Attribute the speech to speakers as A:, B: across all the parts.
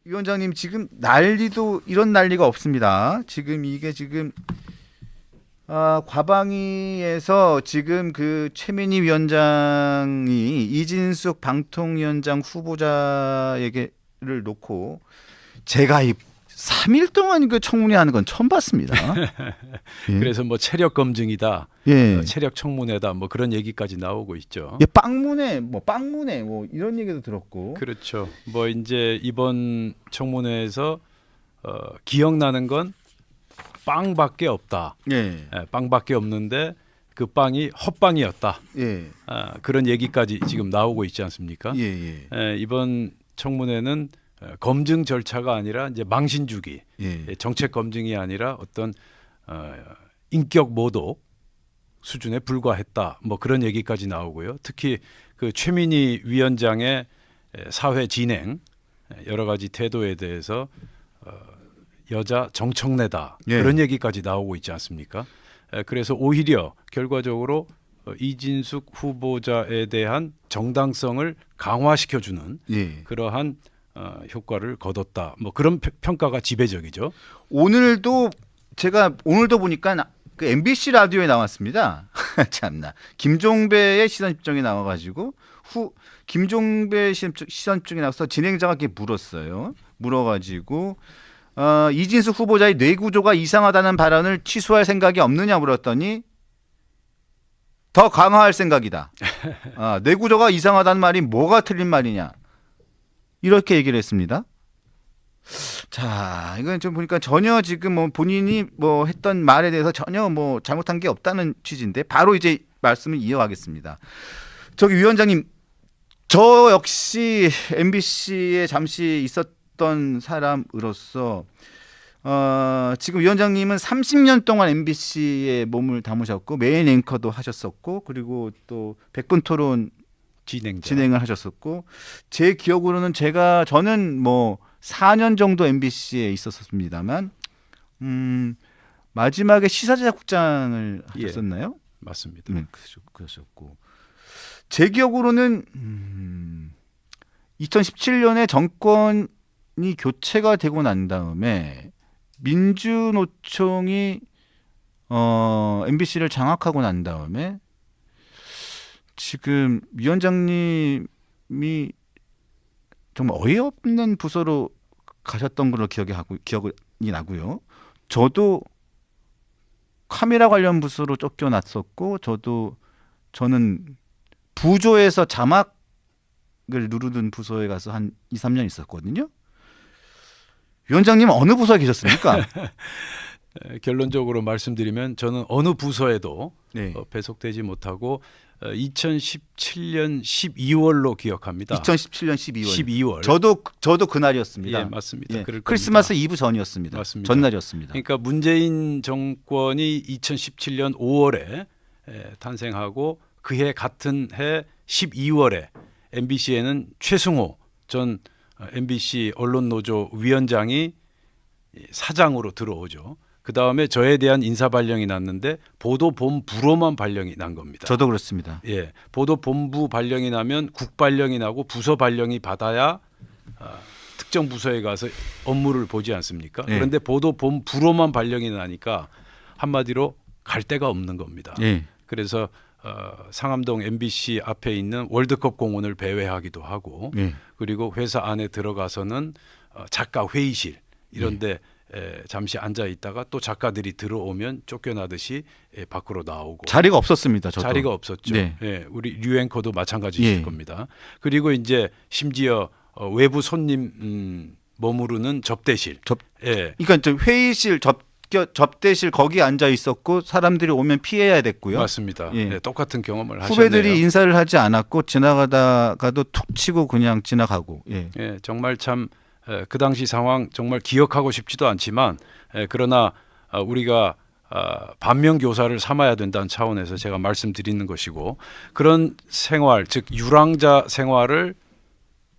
A: 위원장님 지금 난리도 이런 난리가 없습니다. 지금 이게 지금 과방위에서 지금 그 최민희 위원장이 이진숙 방통위원장 후보자에게를 놓고 제가 이 3일 동안 그 청문회 하는 건 처음 봤습니다. 예.
B: 그래서 뭐 체력 검증이다,
A: 예.
B: 체력 청문회다, 뭐 그런 얘기까지 나오고 있죠.
A: 예, 빵문회 뭐 이런 얘기도 들었고.
B: 그렇죠. 뭐 이제 이번 청문회에서 기억나는 건 빵밖에 없다.
A: 예.
B: 빵밖에 없는데 그 빵이 헛빵이었다.
A: 예.
B: 그런 얘기까지 지금 나오고 있지 않습니까?
A: 예.
B: 이번 청문회는 검증 절차가 아니라 이제 망신주기,
A: 예.
B: 정책 검증이 아니라 어떤 인격 모독 수준에 불과했다. 뭐 그런 얘기까지 나오고요. 특히 그 최민희 위원장의 사회 진행 여러 가지 태도에 대해서 여자 정청래다
A: 예.
B: 그런 얘기까지 나오고 있지 않습니까? 그래서 오히려 결과적으로 이진숙 후보자에 대한 정당성을 강화시켜주는
A: 예.
B: 그러한 효과를 거뒀다. 뭐 그런 평가가 지배적이죠.
A: 오늘도 보니까 그 MBC 라디오에 나왔습니다. 참나 김종배의 시선 집중이 나와가지고 김종배 시선 집중이 나와서 진행자가 이렇게 물었어요. 물어가지고 이진숙 후보자의 뇌 구조가 이상하다는 발언을 취소할 생각이 없느냐 물었더니 더 강화할 생각이다. 뇌 구조가 이상하다는 말이 뭐가 틀린 말이냐 이렇게 얘기를 했습니다. 자, 이건 좀 보니까 전혀 지금 뭐 본인이 뭐 했던 말에 대해서 전혀 뭐 잘못한 게 없다는 취지인데 바로 이제 말씀을 이어가겠습니다. 저기 위원장님, 저 역시 MBC에 잠시 있었던 사람으로서 지금 위원장님은 30년 동안 MBC에 몸을 담으셨고 메인 앵커도 하셨었고 그리고 또 백분 토론 진행을 하셨었고 제 기억으로는 저는 뭐 4년 정도 MBC에 있었습니다만 마지막에 시사제작국장을 하셨었나요?
B: 맞습니다.
A: 네, 그러셨고 제 기억으로는 2017년에 정권이 교체가 되고 난 다음에 민주노총이 MBC를 장악하고 난 다음에 지금 위원장님이 정말 어이없는 부서로 가셨던 걸로 기억이 나고요. 저도 카메라 관련 부서로 쫓겨났었고 저는 부조에서 자막을 누르던 부서에 가서 한 2, 3년 있었거든요. 위원장님은 어느 부서에 계셨습니까?
B: 결론적으로 말씀드리면 저는 어느 부서에도
A: 네.
B: 배속되지 못하고 2017년 12월로 기억합니다.
A: 2017년 12월.
B: 12월.
A: 저도 그날이었습니다.
B: 예, 맞습니다.
A: 예,
B: 그럴
A: 크리스마스
B: 겁니다.
A: 이브 전이었습니다.
B: 맞습니다.
A: 전날이었습니다.
B: 그러니까 문재인 정권이 2017년 5월에 탄생하고 그해 같은 해 12월에 MBC에는 최승호 전 MBC 언론노조 위원장이 사장으로 들어오죠. 그 다음에 저에 대한 인사 발령이 났는데 보도본부로만 발령이 난 겁니다.
A: 저도 그렇습니다.
B: 예, 보도본부 발령이 나면 국발령이 나고 부서 발령이 받아야 특정 부서에 가서 업무를 보지 않습니까?
A: 예.
B: 그런데 보도본부로만 발령이 나니까 한마디로 갈 데가 없는 겁니다.
A: 예.
B: 그래서 상암동 MBC 앞에 있는 월드컵 공원을 배회하기도 하고
A: 예.
B: 그리고 회사 안에 들어가서는 작가 회의실 이런데 잠시 앉아 있다가 또 작가들이 들어오면 쫓겨나듯이 밖으로 나오고
A: 자리가 없었습니다. 저도.
B: 자리가 없었죠.
A: 네.
B: 예, 우리 류앵커도 마찬가지일
A: 예.
B: 겁니다. 그리고 이제 심지어 외부 손님 머무르는 접대실. 예,
A: 그러니까 저 회의실 접대실 거기 앉아 있었고 사람들이 오면 피해야 됐고요.
B: 맞습니다.
A: 예.
B: 예, 똑같은 경험을
A: 후배들이
B: 하셨네요.
A: 인사를 하지 않았고 지나가다가도 툭 치고 그냥 지나가고. 예.
B: 예, 정말 참 그 당시 상황 정말 기억하고 싶지도 않지만 그러나 우리가 반면 교사를 삼아야 된다는 차원에서 제가 말씀드리는 것이고 그런 생활 즉 유랑자 생활을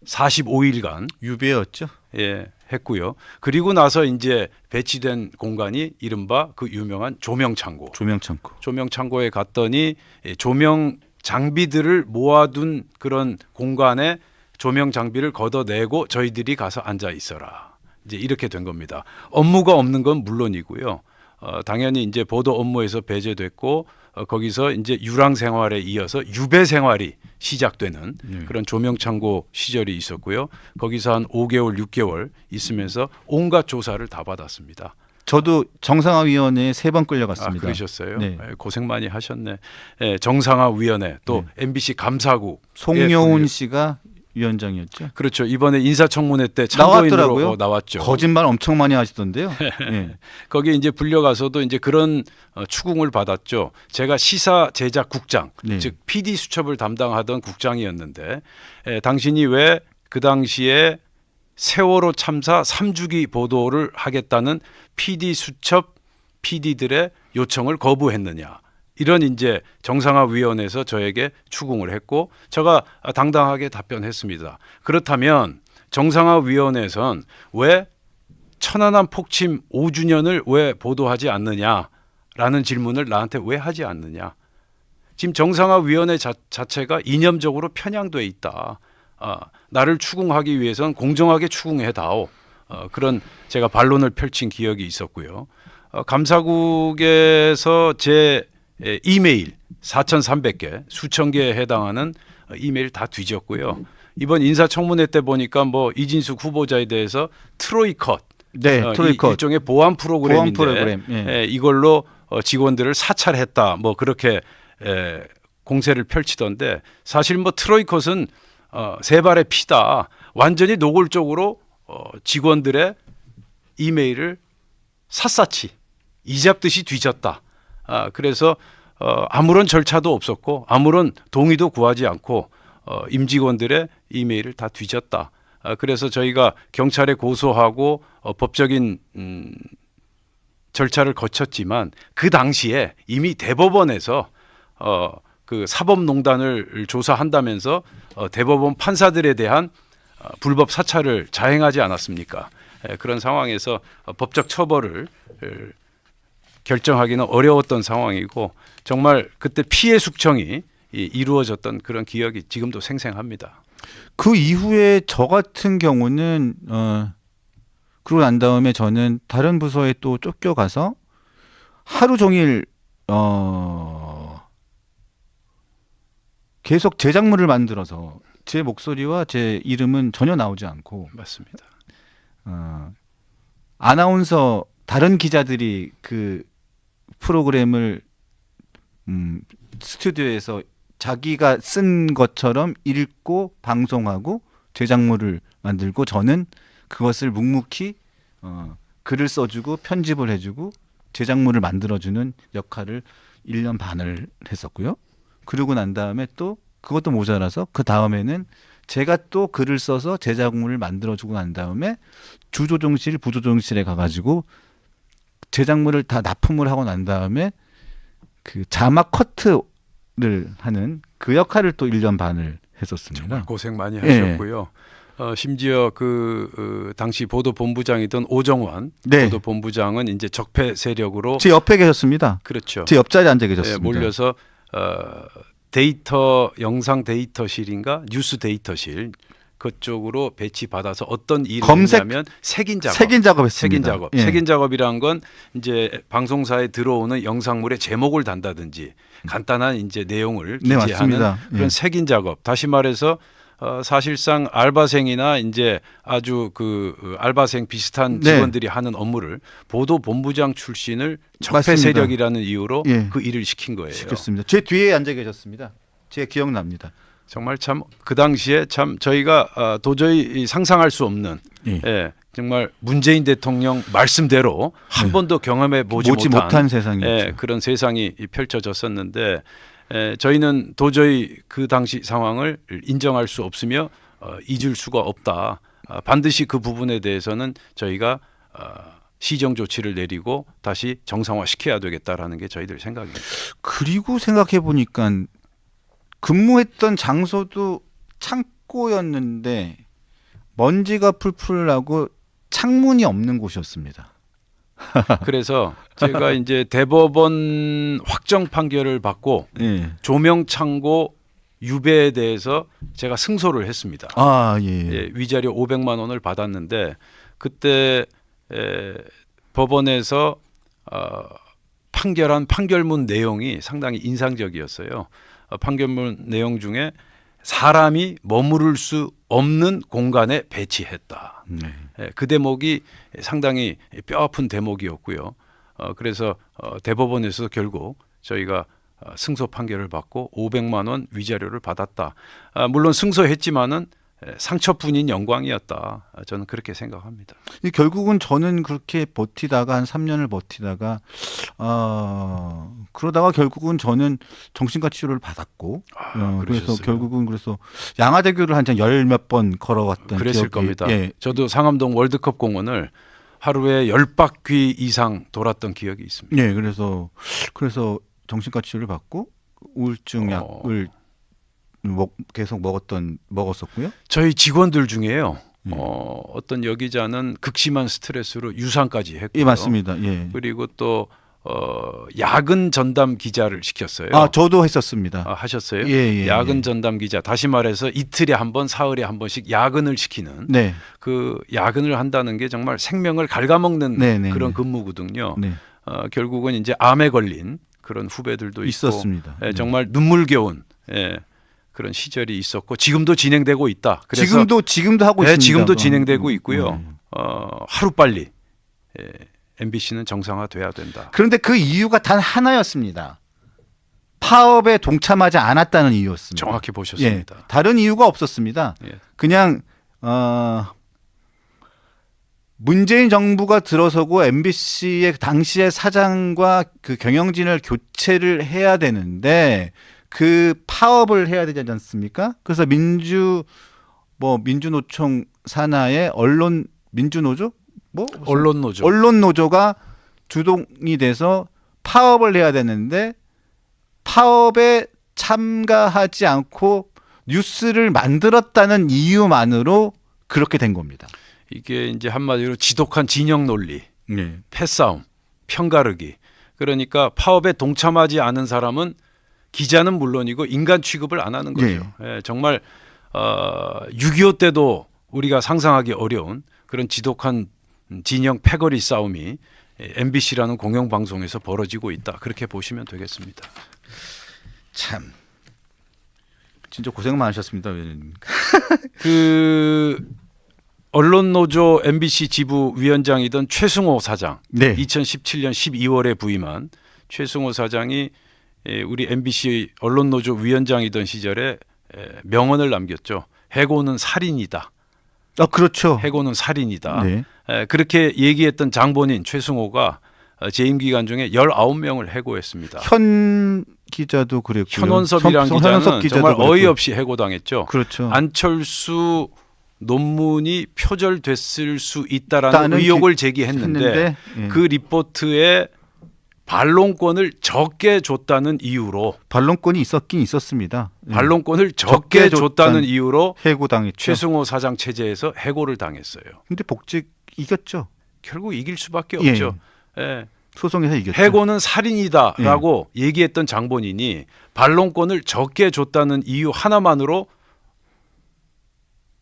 B: 45일간
A: 유배였죠.
B: 예, 했고요. 그리고 나서 이제 배치된 공간이 이른바 그 유명한 조명창고.
A: 조명창고.
B: 조명창고에 갔더니 조명 장비들을 모아둔 그런 공간에 조명 장비를 걷어내고 저희들이 가서 앉아 있어라. 이제 이렇게 된 겁니다. 업무가 없는 건 물론이고요. 당연히 이제 보도 업무에서 배제됐고 거기서 이제 유랑 생활에 이어서 유배 생활이 시작되는 그런 조명 창고 시절이 있었고요. 거기서 한 5개월, 6개월 있으면서 온갖 조사를 다 받았습니다.
A: 저도 정상화위원회에 3번 끌려갔습니다.
B: 그러셨어요?
A: 네.
B: 고생 많이 하셨네. 정상화위원회 또 MBC 감사국
A: 송영훈 씨가 위원장이었죠.
B: 그렇죠. 이번에 인사청문회 때 참고인으로
A: 나왔더라고요.
B: 나왔죠.
A: 거짓말 엄청 많이 하시던데요. 네.
B: 거기에 이제 불려가서도 이제 그런 추궁을 받았죠. 제가 시사 제작국장,
A: 네.
B: 즉 PD 수첩을 담당하던 국장이었는데 당신이 왜 그 당시에 세월호 참사 3주기 보도를 하겠다는 PD 수첩 PD들의 요청을 거부했느냐. 이런 이제 정상화위원회에서 저에게 추궁을 했고 제가 당당하게 답변했습니다. 그렇다면 정상화위원회에선 왜 천안함 폭침 5주년을 왜 보도하지 않느냐라는 질문을 나한테 왜 하지 않느냐. 지금 정상화위원회 자체가 이념적으로 편향돼 있다. 나를 추궁하기 위해서는 공정하게 추궁해다오. 그런 제가 반론을 펼친 기억이 있었고요. 감사국에서 제 이메일 4,300개, 수천 개에 해당하는 이메일 다 뒤졌고요. 이번 인사청문회 때 보니까 뭐 이진숙 후보자에 대해서 트로이컷,
A: 네, 트로이컷.
B: 일종의 보안 프로그램인데
A: 프로그램, 예.
B: 이걸로 직원들을 사찰했다. 뭐 그렇게 공세를 펼치던데 사실 뭐 트로이컷은 세 발의 피다. 완전히 노골적으로 직원들의 이메일을 샅샅이 이잡듯이 뒤졌다. 그래서 아무런 절차도 없었고 아무런 동의도 구하지 않고 임직원들의 이메일을 다 뒤졌다. 그래서 저희가 경찰에 고소하고 법적인 절차를 거쳤지만 그 당시에 이미 대법원에서 그 사법농단을 조사한다면서 대법원 판사들에 대한 불법 사찰을 자행하지 않았습니까? 그런 상황에서 법적 처벌을 결정하기는 어려웠던 상황이고 정말 그때 피해 숙청이 이루어졌던 그런 기억이 지금도 생생합니다.
A: 그 이후에 저 같은 경우는 그러고 난 다음에 저는 다른 부서에 또 쫓겨가서 하루 종일 계속 제작물을 만들어서 제 목소리와 제 이름은 전혀 나오지 않고
B: 맞습니다.
A: 아나운서 다른 기자들이 그 프로그램을 스튜디오에서 자기가 쓴 것처럼 읽고 방송하고 제작물을 만들고 저는 그것을 묵묵히 글을 써주고 편집을 해주고 제작물을 만들어주는 역할을 1년 반을 했었고요. 그러고 난 다음에 또 그것도 모자라서 그 다음에는 제가 또 글을 써서 제작물을 만들어주고 난 다음에 주조종실, 부조종실에 가가지고 제작물을 다 납품을 하고 난 다음에 그 자막 커트를 하는 그 역할을 또 1년 반을 했었습니다.
B: 정말 고생 많이 하셨고요. 심지어 그 당시 보도본부장이던 오정환
A: 네.
B: 보도본부장은 이제 적폐 세력으로
A: 제 옆에 계셨습니다.
B: 그렇죠.
A: 제 옆자리에 앉아 계셨습니다.
B: 몰려서 데이터 영상 데이터실인가 뉴스 데이터실 그쪽으로 배치받아서 어떤 일을 했냐면 색인 작업.
A: 색인 작업했습니다.
B: 색인 작업.
A: 예.
B: 색인 작업이란 건 이제 방송사에 들어오는 영상물의 제목을 단다든지 간단한 이제 내용을
A: 네,
B: 기재하는
A: 맞습니다.
B: 그런
A: 예.
B: 색인 작업. 다시 말해서 사실상 알바생이나 이제 아주 그 알바생 비슷한
A: 네.
B: 직원들이 하는 업무를 보도본부장 출신을 적폐
A: 맞습니다.
B: 세력이라는 이유로
A: 예.
B: 그 일을 시킨 거예요.
A: 시켰습니다. 제 뒤에 앉아 계셨습니다. 제 기억납니다.
B: 정말 참 그 당시에 참 저희가 도저히 상상할 수 없는
A: 예.
B: 정말 문재인 대통령 말씀대로 한 번도 경험해 보지
A: 못한 세상이었죠.
B: 그런 세상이 펼쳐졌었는데 저희는 도저히 그 당시 상황을 인정할 수 없으며 잊을 수가 없다. 반드시 그 부분에 대해서는 저희가 시정 조치를 내리고 다시 정상화시켜야 되겠다라는 게 저희들 생각입니다.
A: 그리고 생각해 보니까 근무했던 장소도 창고였는데 먼지가 풀풀 나고 창문이 없는 곳이었습니다.
B: 그래서 제가 이제 대법원 확정 판결을 받고
A: 예.
B: 조명 창고 유배에 대해서 제가 승소를 했습니다.
A: 아, 예.
B: 예, 위자료 500만 원을 받았는데 그때 법원에서 판결한 판결문 내용이 상당히 인상적이었어요. 판결문 내용 중에 사람이 머무를 수 없는 공간에 배치했다. 예, 그 대목이 상당히 뼈아픈 대목이었고요. 그래서 대법원에서 결국 저희가 승소 판결을 받고 500만 원 위자료를 받았다. 물론 승소했지만은 상처뿐인 영광이었다. 저는 그렇게 생각합니다.
A: 결국은 저는 그렇게 버티다가 한 3년을 버티다가 그러다가 결국은 저는 정신과 치료를 받았고 그래서
B: 그러셨어요?
A: 결국은 그래서 양화대교를 한 열 몇 번 걸어왔던
B: 그랬을
A: 기억이,
B: 겁니다.
A: 예.
B: 저도 상암동 월드컵 공원을 하루에 10바퀴 이상 돌았던 기억이 있습니다.
A: 예, 그래서 정신과 치료를 받고 우울증 약을 계속 먹었었고요.
B: 저희 직원들 중에요. 어떤 여기자는 극심한 스트레스로 유산까지 했고요.
A: 예, 맞습니다. 예.
B: 그리고 또 야근 전담 기자를 시켰어요.
A: 저도 했었습니다.
B: 하셨어요?
A: 예,
B: 야근
A: 예.
B: 전담 기자. 다시 말해서 이틀에 한 번, 사흘에 한 번씩 야근을 시키는
A: 네.
B: 그 야근을 한다는 게 정말 생명을 갉아먹는
A: 네,
B: 그런
A: 네.
B: 근무거든요.
A: 네.
B: 결국은 이제 암에 걸린 그런 후배들도
A: 있었습니다.
B: 있고
A: 네.
B: 정말 눈물겨운 그런 시절이 있었고 지금도 진행되고 있다. 그래서
A: 지금도 하고
B: 네,
A: 있습니다.
B: 지금도 진행되고 있고요.
A: 네.
B: 하루빨리 MBC는 정상화돼야 된다.
A: 그런데 그 이유가 단 하나였습니다. 파업에 동참하지 않았다는 이유였습니다.
B: 정확히
A: 예,
B: 보셨습니다.
A: 다른 이유가 없었습니다.
B: 예.
A: 그냥 문재인 정부가 들어서고 MBC의 당시의 사장과 그 경영진을 교체를 해야 되는데 그 파업을 해야 되지 않습니까? 그래서 민주노총 산하의 민주노조? 언론노조가 주동이 돼서 파업을 해야 되는데 파업에 참가하지 않고 뉴스를 만들었다는 이유만으로 그렇게 된 겁니다.
B: 이게 이제 한마디로 지독한 진영 논리,
A: 네.
B: 패싸움, 편가르기. 그러니까 파업에 동참하지 않은 사람은 기자는 물론이고 인간 취급을 안 하는 거죠. 예, 정말 6.25 때도 우리가 상상하기 어려운 그런 지독한 진영 패거리 싸움이 MBC라는 공영방송에서 벌어지고 있다. 그렇게 보시면 되겠습니다.
A: 참 진짜 고생 많으셨습니다. 의원님.
B: 그 언론노조 MBC 지부 위원장이던 최승호 사장,
A: 네.
B: 2017년 12월에 부임한 최승호 사장이 우리 MBC 언론노조 위원장이던 시절에 명언을 남겼죠. 해고는 살인이다.
A: 그렇죠.
B: 해고는 살인이다.
A: 네.
B: 그렇게 얘기했던 장본인 최승호가 재임 기간 중에 19명을 해고했습니다.
A: 현 기자도 그랬고요.
B: 현원섭이라는 기자는 정말 어이없이 해고당했죠.
A: 그렇죠.
B: 안철수 논문이 표절됐을 수 있다라는 의혹을 제기했는데
A: 예.
B: 그 리포트에 반론권을 적게 줬다는 이유로
A: 반론권이 있었긴 있었습니다. 예.
B: 반론권을 적게 줬다는
A: 줬다는
B: 이유로
A: 해고당했죠.
B: 최승호 사장 체제에서 해고를 당했어요.
A: 근데 복직 이겼죠.
B: 결국 이길 수밖에
A: 예.
B: 없죠. 예.
A: 소송에서 이겼죠.
B: 해고는 살인이다라고 얘기했던 장본인이 반론권을 적게 줬다는 이유 하나만으로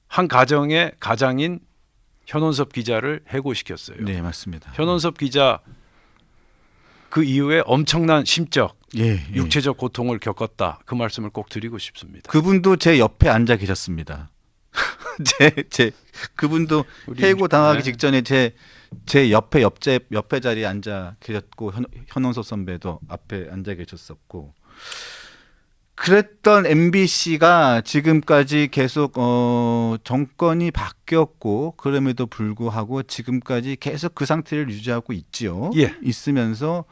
B: 한 가정의 가장인 현원섭 기자를 해고시켰어요.
A: 네, 맞습니다.
B: 현원섭 기자 그 이후에 엄청난 심적,
A: 예.
B: 육체적 고통을 겪었다. 그 말씀을 꼭 드리고 싶습니다.
A: 그분도 제 옆에 앉아 계셨습니다. 그분도 해고 당하기 직전에 제 옆에 자리에 앉아 계셨고 현원섭 선배도 앞에 앉아 계셨었고 그랬던 MBC가 지금까지 계속 정권이 바뀌었고 그럼에도 불구하고 지금까지 계속 그 상태를 유지하고 있지요.
B: 예.
A: 있으면서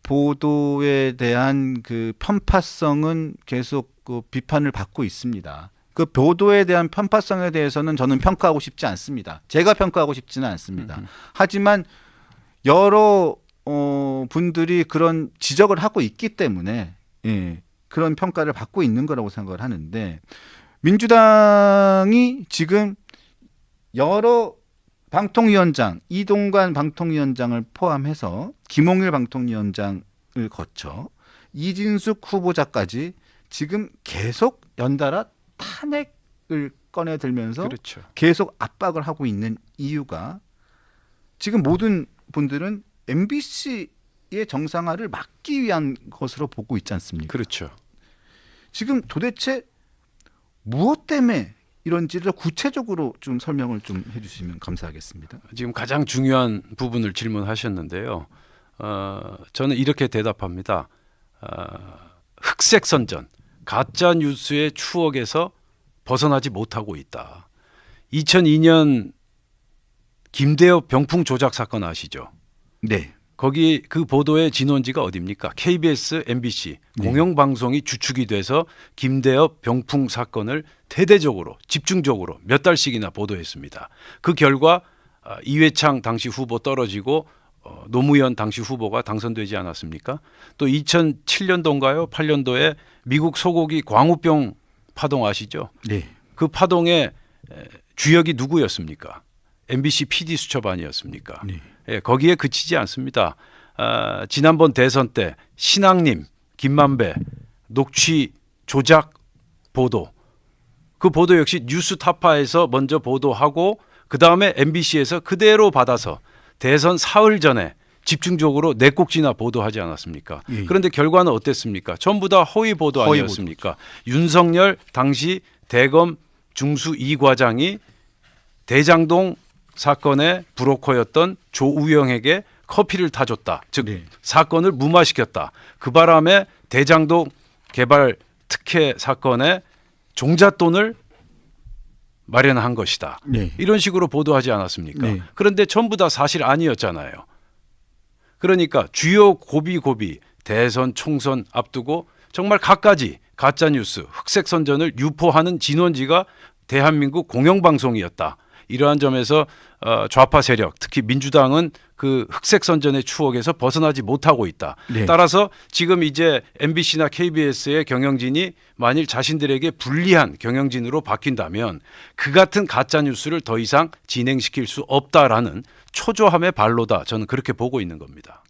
A: 보도에 대한 그 편파성은 계속 그 비판을 받고 있습니다. 그 보도에 대한 편파성에 대해서는 저는 평가하고 싶지 않습니다. 제가 평가하고 싶지는 않습니다. 하지만 여러 분들이 그런 지적을 하고 있기 때문에 그런 평가를 받고 있는 거라고 생각을 하는데 민주당이 지금 여러 방통위원장, 이동관 방통위원장을 포함해서 김홍일 방통위원장을 거쳐 이진숙 후보자까지 지금 계속 연달아 탄핵을 꺼내들면서
B: 그렇죠.
A: 계속 압박을 하고 있는 이유가 지금 모든 분들은 MBC의 정상화를 막기 위한 것으로 보고 있지 않습니까?
B: 그렇죠.
A: 지금 도대체 무엇 때문에 이런지를 구체적으로 좀 설명을 좀 해주시면 감사하겠습니다.
B: 지금 가장 중요한 부분을 질문하셨는데요. 저는 이렇게 대답합니다. 흑색 선전, 가짜 뉴스의 추억에서 벗어나지 못하고 있다. 2002년 김대엽 병풍 조작 사건 아시죠?
A: 네.
B: 거기 그 보도의 진원지가 어디입니까? KBS, MBC 공영방송이 주축이 돼서 김대엽 병풍 사건을 대대적으로 집중적으로 몇 달씩이나 보도했습니다. 그 결과 이회창 당시 후보 떨어지고 노무현 당시 후보가 당선되지 않았습니까? 또 2007년도인가요? 8년도에 미국 소고기 광우병 파동 아시죠?
A: 네.
B: 그 파동의 주역이 누구였습니까? MBC PD 수첩 아니었습니까?
A: 네.
B: 예, 거기에 그치지 않습니다. 지난번 대선 때 신앙님, 김만배 녹취 조작 보도, 그 보도 역시 뉴스 타파에서 먼저 보도하고 그 다음에 MBC에서 그대로 받아서 대선 사흘 전에 집중적으로 네 꼭지나 보도하지 않았습니까?
A: 예.
B: 그런데 결과는 어땠습니까? 전부 다 허위 보도
A: 허위
B: 아니었습니까? 윤석열 당시 대검 중수 2과장이 대장동 사건의 브로커였던 조우영에게 커피를 타줬다. 즉
A: 네.
B: 사건을 무마시켰다. 그 바람에 대장동 개발 특혜 사건에 종잣돈을 마련한 것이다.
A: 네.
B: 이런 식으로 보도하지 않았습니까?
A: 네.
B: 그런데 전부 다 사실 아니었잖아요. 그러니까 주요 고비고비 대선 총선 앞두고 정말 갖가지 가짜뉴스 흑색 선전을 유포하는 진원지가 대한민국 공영방송이었다. 이러한 점에서 좌파 세력 특히 민주당은 그 흑색 선전의 추억에서 벗어나지 못하고 있다.
A: 네.
B: 따라서 지금 이제 MBC나 KBS의 경영진이 만일 자신들에게 불리한 경영진으로 바뀐다면 그 같은 가짜 뉴스를 더 이상 진행시킬 수 없다라는 초조함의 발로다. 저는 그렇게 보고 있는 겁니다.